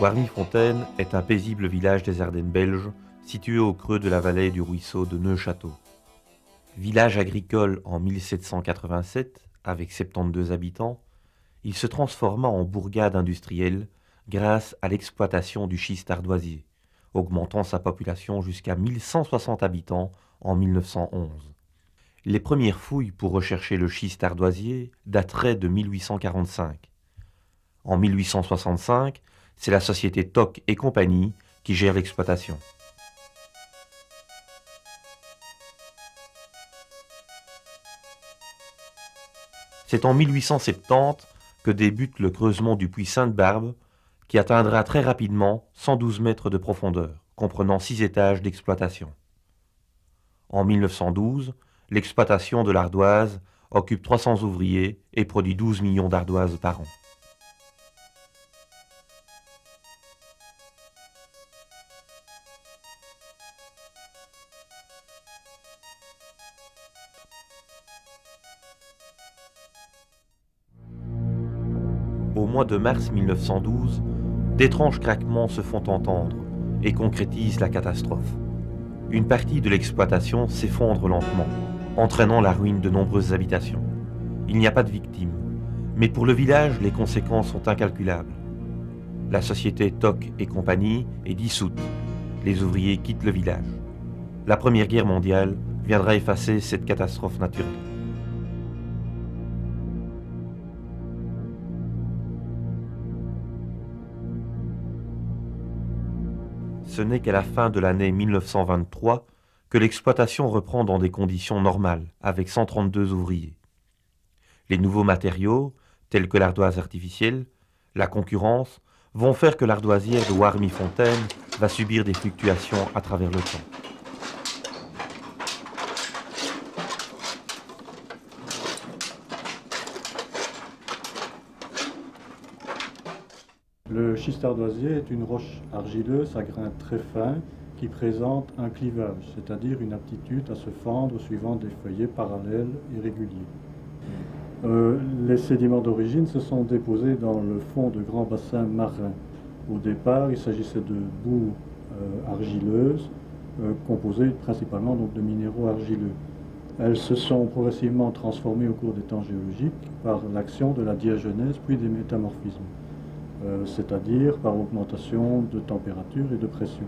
Warmy-Fontaine est un paisible village des Ardennes belges, situé au creux de la vallée du ruisseau de Neufchâteau. Village agricole en 1787, avec 72 habitants, il se transforma en bourgade industrielle grâce à l'exploitation du schiste ardoisier, augmentant sa population jusqu'à 1160 habitants en 1911. Les premières fouilles pour rechercher le schiste ardoisier dateraient de 1845. En 1865, c'est la société Toc et compagnie qui gère l'exploitation. C'est en 1870 que débute le creusement du puits Sainte-Barbe, qui atteindra très rapidement 112 mètres de profondeur, comprenant 6 étages d'exploitation. En 1912, l'exploitation de l'ardoise occupe 300 ouvriers et produit 12 millions d'ardoises par an. Au mois de mars 1912, d'étranges craquements se font entendre et concrétisent la catastrophe. Une partie de l'exploitation s'effondre lentement, entraînant la ruine de nombreuses habitations. Il n'y a pas de victimes, mais pour le village, les conséquences sont incalculables. La société Toc et compagnie est dissoute. Les ouvriers quittent le village. La Première Guerre mondiale viendra effacer cette catastrophe naturelle. Ce n'est qu'à la fin de l'année 1923 que l'exploitation reprend dans des conditions normales, avec 132 ouvriers. Les nouveaux matériaux, tels que l'ardoise artificielle, la concurrence, vont faire que l'ardoisière de Warmy-Fontaine va subir des fluctuations à travers le temps. Le schiste ardoisier est une roche argileuse à grains très fins qui présente un clivage, c'est-à-dire une aptitude à se fendre suivant des feuillets parallèles et réguliers. Les sédiments d'origine se sont déposés dans le fond de grands bassins marins. Au départ, il s'agissait de boue argileuse, composée principalement donc, de minéraux argileux. Elles se sont progressivement transformées au cours des temps géologiques par l'action de la diagenèse puis des métamorphismes. C'est-à-dire par augmentation de température et de pression.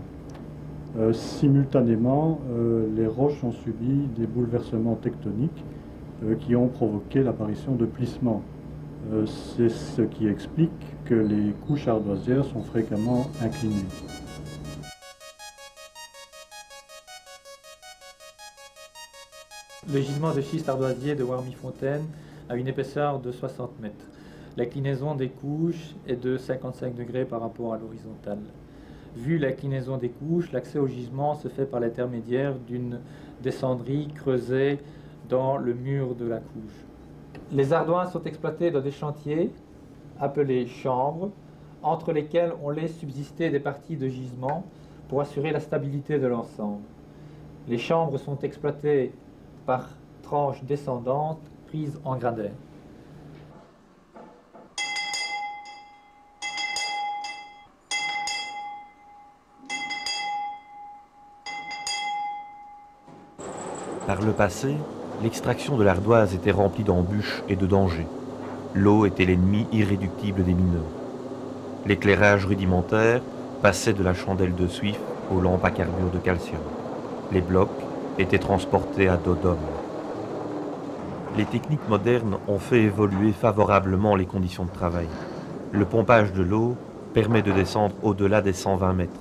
Simultanément, les roches ont subi des bouleversements tectoniques qui ont provoqué l'apparition de plissements. C'est ce qui explique que les couches ardoisières sont fréquemment inclinées. Le gisement de schiste ardoisier de Warmy-Fontaine a une épaisseur de 60 mètres. L'inclinaison des couches est de 55 degrés par rapport à l'horizontale. Vu l'inclinaison des couches, l'accès au gisement se fait par l'intermédiaire d'une descendrie creusée dans le mur de la couche. Les ardoises sont exploitées dans des chantiers appelés chambres, entre lesquels on laisse subsister des parties de gisement pour assurer la stabilité de l'ensemble. Les chambres sont exploitées par tranches descendantes prises en gradins. Par le passé, l'extraction de l'ardoise était remplie d'embûches et de dangers. L'eau était l'ennemi irréductible des mineurs. L'éclairage rudimentaire passait de la chandelle de suif aux lampes à carbure de calcium. Les blocs étaient transportés à dos d'homme. Les techniques modernes ont fait évoluer favorablement les conditions de travail. Le pompage de l'eau permet de descendre au-delà des 120 mètres.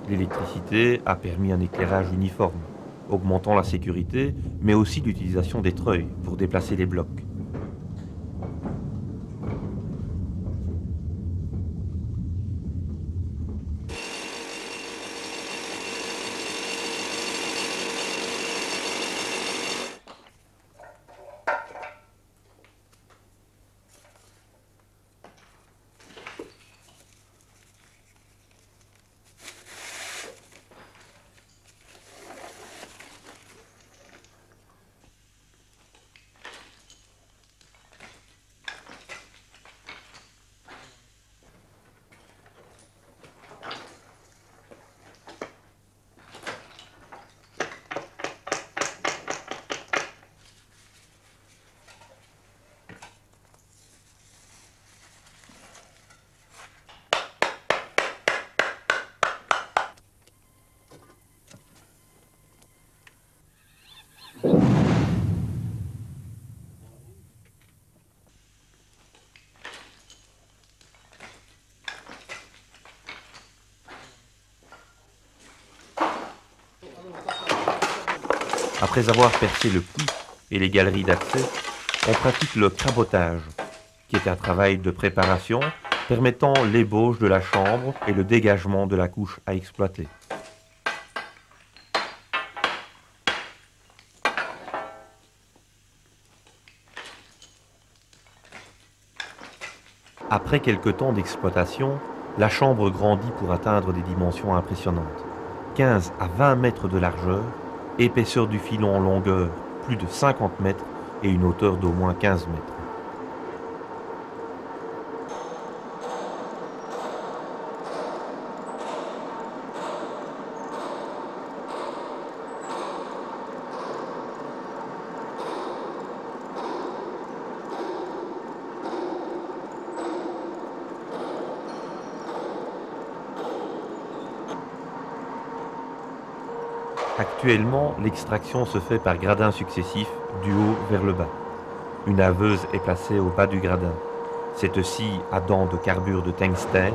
L'électricité a permis un éclairage uniforme, augmentant la sécurité, mais aussi l'utilisation des treuils pour déplacer les blocs. Après avoir percé le puits et les galeries d'accès, on pratique le crabotage, qui est un travail de préparation permettant l'ébauche de la chambre et le dégagement de la couche à exploiter. Après quelque temps d'exploitation, la chambre grandit pour atteindre des dimensions impressionnantes. 15 à 20 mètres de largeur, épaisseur du filon en longueur plus de 50 mètres et une hauteur d'au moins 15 mètres. Actuellement, l'extraction se fait par gradins successifs, du haut vers le bas. Une haveuse est placée au bas du gradin. Cette scie à dents de carbure de tungstène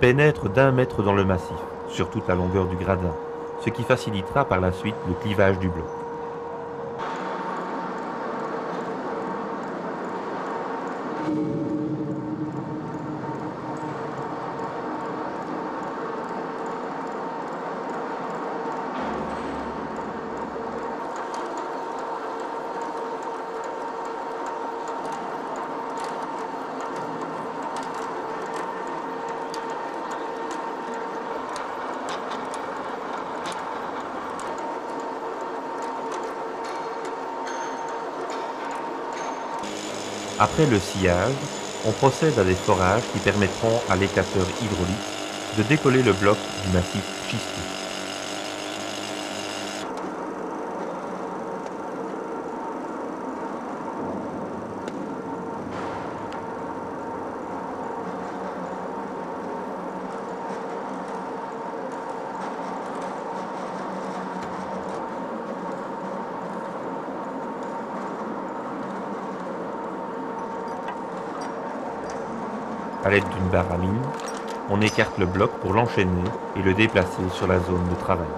pénètre d'1 mètre dans le massif, sur toute la longueur du gradin, ce qui facilitera par la suite le clivage du bloc. Après le sciage, on procède à des forages qui permettront à l'éclateur hydraulique de décoller le bloc du massif schisteux. À l'aide d'une barre à mine, on écarte le bloc pour l'enchaîner et le déplacer sur la zone de travail.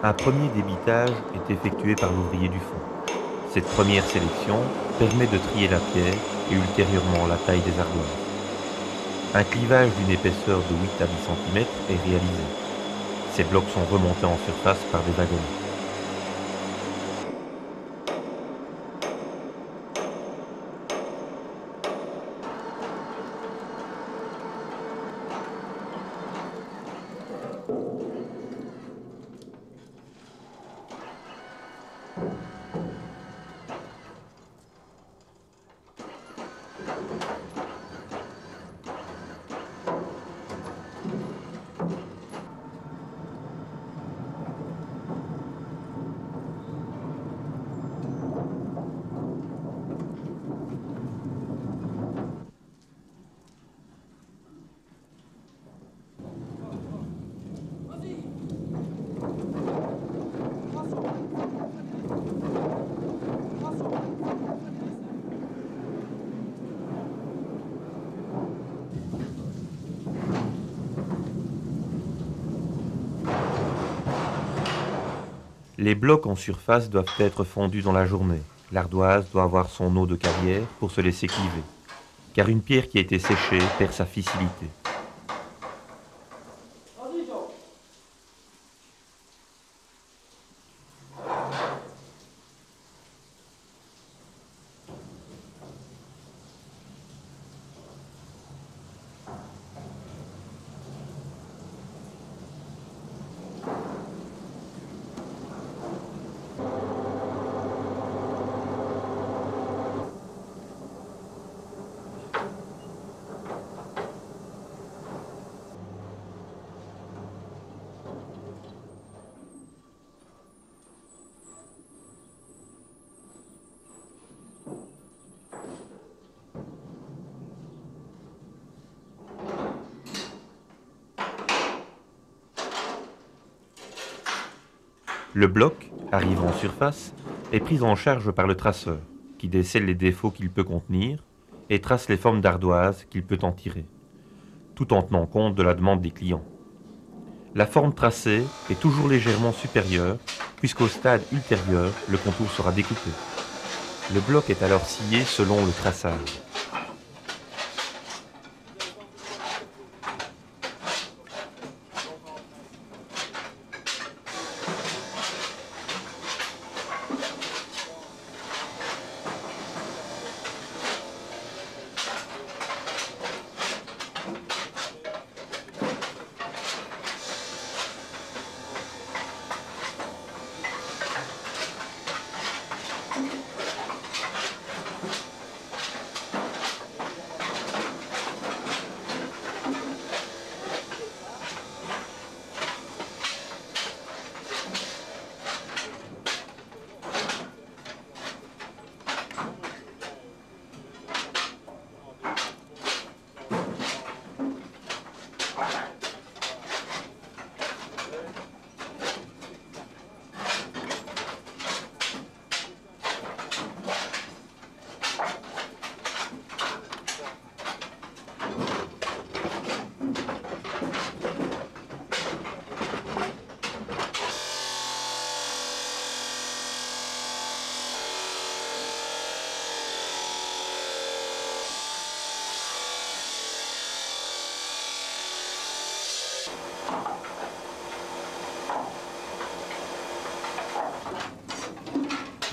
Un premier débitage est effectué par l'ouvrier du fond. Cette première sélection permet de trier la pierre et ultérieurement la taille des ardoises. Un clivage d'une épaisseur de 8 à 10 cm est réalisé. Ces blocs sont remontés en surface par des wagons. Les blocs en surface doivent être fondus dans la journée. L'ardoise doit avoir son eau de carrière pour se laisser cliver. car une pierre qui a été séchée perd sa fissilité. Le bloc, arrivant en surface, est pris en charge par le traceur, qui décèle les défauts qu'il peut contenir et trace les formes d'ardoise qu'il peut en tirer, tout en tenant compte de la demande des clients. La forme tracée est toujours légèrement supérieure, puisqu'au stade ultérieur, le contour sera découpé. Le bloc est alors scié selon le traçage.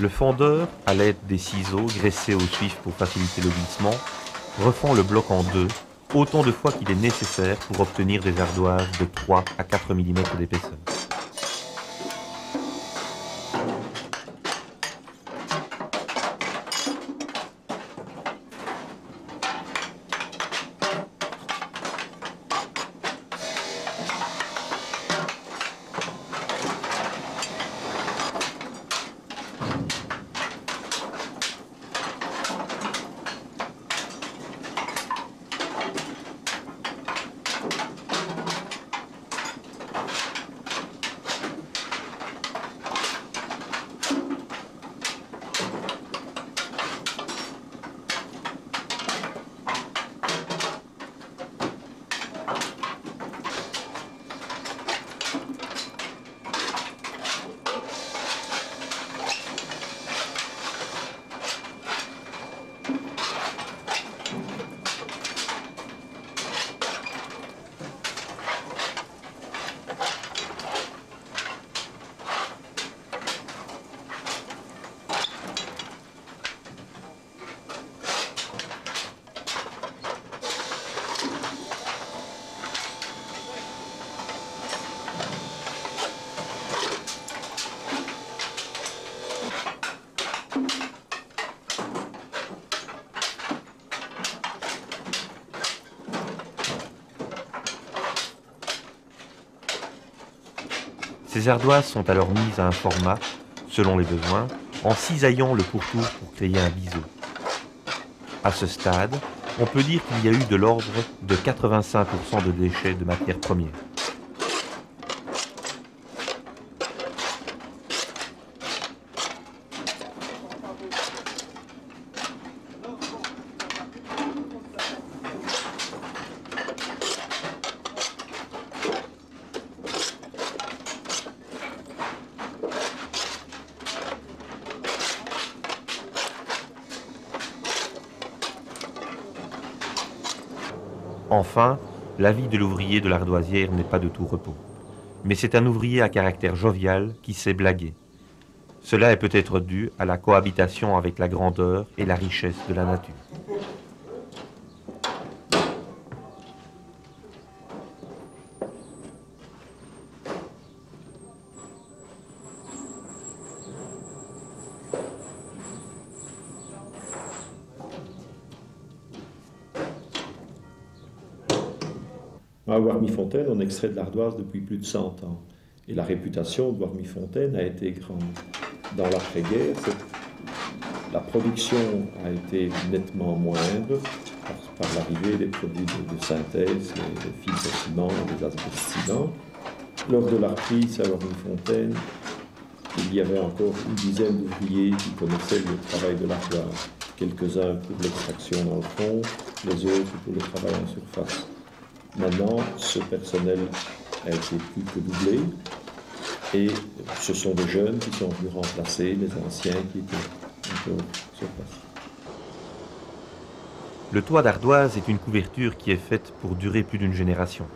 Le fendeur, à l'aide des ciseaux graissés au suif pour faciliter le glissement, refend le bloc en deux, autant de fois qu'il est nécessaire pour obtenir des ardoises de 3 à 4 mm d'épaisseur. Ces ardoises sont alors mises à un format, selon les besoins, en cisaillant le pourtour pour créer un biseau. À ce stade, on peut dire qu'il y a eu de l'ordre de 85% de déchets de matières premières. Enfin, la vie de l'ouvrier de l'ardoisière n'est pas de tout repos. Mais c'est un ouvrier à caractère jovial qui sait blaguer. Cela est peut-être dû à la cohabitation avec la grandeur et la richesse de la nature. À Warmy-Fontaine, on extrait de l'ardoise depuis plus de 100 ans. Et la réputation de Warmy-Fontaine a été grande. Dans l'après-guerre, la production a été nettement moindre par l'arrivée des produits de synthèse, les fils de ciment, les asbestidants. Lors de la reprise à Warmy-Fontaine, il y avait encore une dizaine d'ouvriers qui connaissaient le travail de l'ardoise. Quelques-uns pour l'extraction dans le fond, les autres pour le travail en surface. Maintenant, ce personnel a été plus que doublé et ce sont des jeunes qui sont venus remplacer les anciens qui étaient encore sur place. Le toit d'ardoise est une couverture qui est faite pour durer plus d'une génération.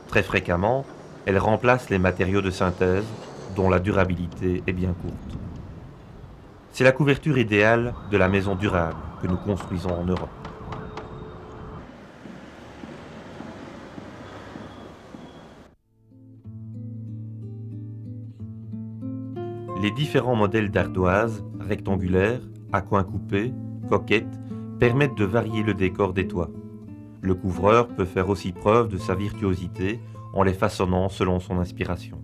Très fréquemment, elle remplace les matériaux de synthèse dont la durabilité est bien courte. C'est la couverture idéale de la maison durable que nous construisons en Europe. Les différents modèles d'ardoise, rectangulaires, à coins coupés, coquettes, permettent de varier le décor des toits. Le couvreur peut faire aussi preuve de sa virtuosité en les façonnant selon son inspiration.